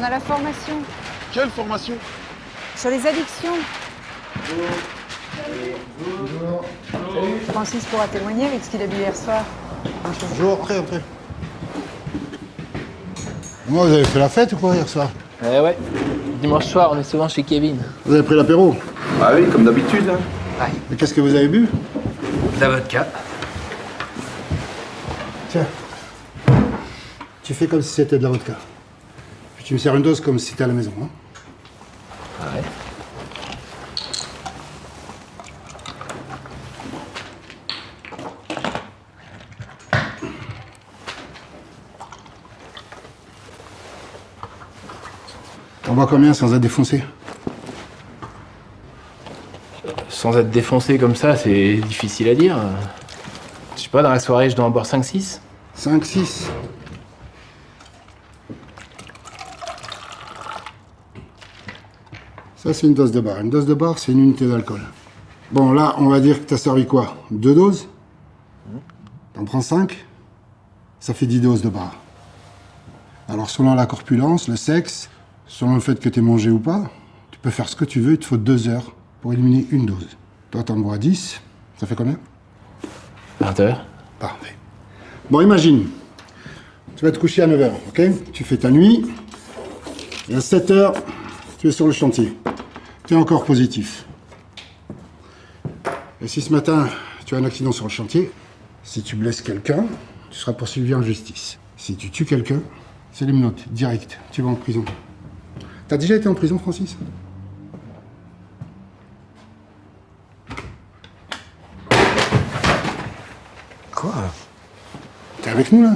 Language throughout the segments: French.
a la formation. Quelle formation? Sur les addictions. Francis pourra témoigner avec ce qu'il a bu hier soir. Bonjour, entrez. Moi, vous avez fait la fête ou quoi hier soir? Ouais. Dimanche soir, on est souvent chez Kevin. Vous avez pris l'apéro? Ah oui, comme d'habitude. Hein. Ouais. Mais qu'est-ce que vous avez bu? De la vodka. Tiens. Tu fais comme si c'était de la vodka. Puis tu me sers une dose comme si c'était à la maison. Hein? Ouais. T'en bois combien sans être défoncé? Sans être défoncé comme ça, c'est difficile à dire. Je sais pas, dans la soirée, je dois en boire 5-6. 5, 6. Ça, c'est une dose de bar. Une dose de bar, c'est une unité d'alcool. Bon, là, on va dire que t'as servi quoi? 2 doses? T'en prends 5? Ça fait 10 doses de bar. Alors, selon la corpulence, le sexe, selon le fait que t'aies mangé ou pas, tu peux faire ce que tu veux, il te faut 2 heures pour éliminer une dose. Toi, t'en bois 10, ça fait combien? 20 heures. Parfait. Bon, imagine, tu vas te coucher à 9h, ok? Tu fais ta nuit, et à 7h, tu es sur le chantier. Tu es encore positif. Et si ce matin, tu as un accident sur le chantier, si tu blesses quelqu'un, tu seras poursuivi en justice. Si tu tues quelqu'un, c'est les menottes, direct, tu vas en prison. T'as déjà été en prison, Francis? Quoi? T'es avec nous, là?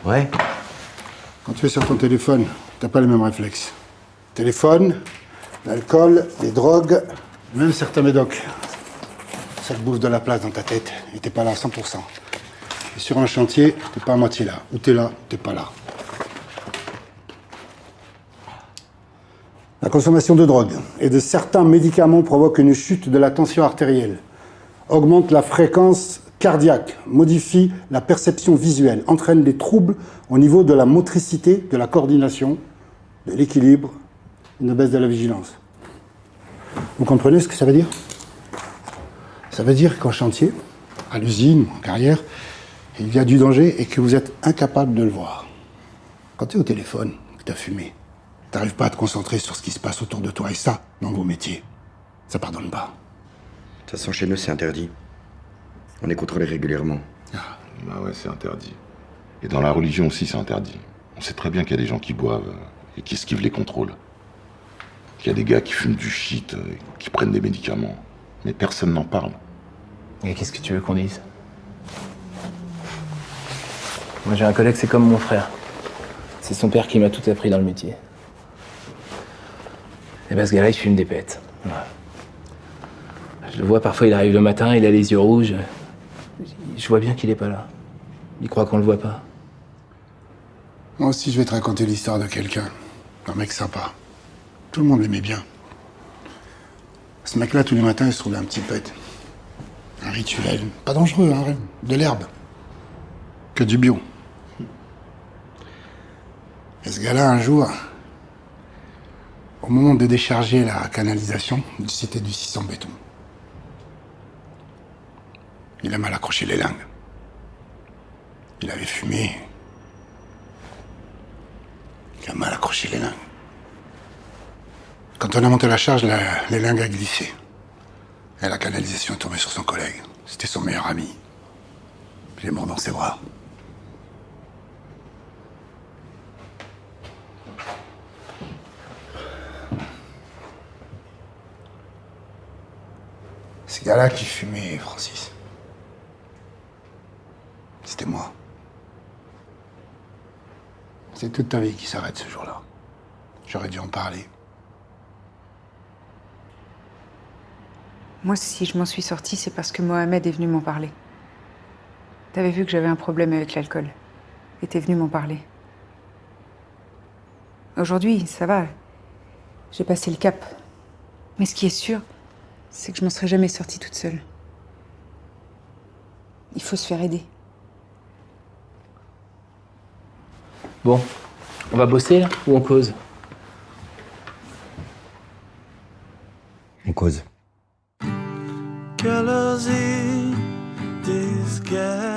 Ouais. Quand tu es sur ton téléphone, t'as pas les mêmes réflexes. Téléphone, l'alcool, les drogues, même certains médocs. Ça te bouffe de la place dans ta tête et t'es pas là à 100%. Et sur un chantier, t'es pas à moitié là. Ou t'es là, t'es pas là. La consommation de drogue et de certains médicaments provoque une chute de la tension artérielle, augmente la fréquence cardiaque, modifie la perception visuelle, entraîne des troubles au niveau de la motricité, de la coordination, de l'équilibre, une baisse de la vigilance. Vous comprenez ce que ça veut dire? Ça veut dire qu'en chantier, à l'usine, en carrière, il y a du danger et que vous êtes incapable de le voir. Quand tu es au téléphone, que tu as fumé, tu n'arrives pas à te concentrer sur ce qui se passe autour de toi. Et ça, dans vos métiers, ça pardonne pas. De toute façon, chez nous, c'est interdit. On est contrôlé régulièrement. Bah ouais, c'est interdit. Et dans la religion aussi, c'est interdit. On sait très bien qu'il y a des gens qui boivent et qui esquivent les contrôles. Qu'il y a des gars qui fument du shit, qui prennent des médicaments. Mais personne n'en parle. Et qu'est-ce que tu veux qu'on dise? Moi, j'ai un collègue, c'est comme mon frère. C'est son père qui m'a tout appris dans le métier. Et ben, ce gars-là, il fume des pètes. Voilà. Je le vois, parfois, il arrive le matin, il a les yeux rouges. Je vois bien qu'il est pas là. Il croit qu'on le voit pas. Moi aussi, je vais te raconter l'histoire de quelqu'un. Un mec sympa. Tout le monde l'aimait bien. Ce mec-là, tous les matins, il se trouvait un petit pet. Un rituel. Pas dangereux, hein, de l'herbe. Que du bio. Et ce gars-là, un jour, au moment de décharger la canalisation, c'était du 600 béton. Il a mal accroché les lingues. Il avait fumé. Il a mal accroché les lingues. Quand on a monté la charge, les lingues a glissé. Et la canalisation est tombée sur son collègue. C'était son meilleur ami. Il est mort dans ses bras. Ce gars-là qui fumait, Francis. C'était moi. C'est toute ta vie qui s'arrête ce jour-là. J'aurais dû en parler. Moi, si je m'en suis sortie, c'est parce que Mohamed est venu m'en parler. T'avais vu que j'avais un problème avec l'alcool. Et t'es venu m'en parler. Aujourd'hui, ça va. J'ai passé le cap. Mais ce qui est sûr, c'est que je m'en serais jamais sortie toute seule. Il faut se faire aider. Bon, on va bosser là ou on cause? On cause. Quelle heure disguise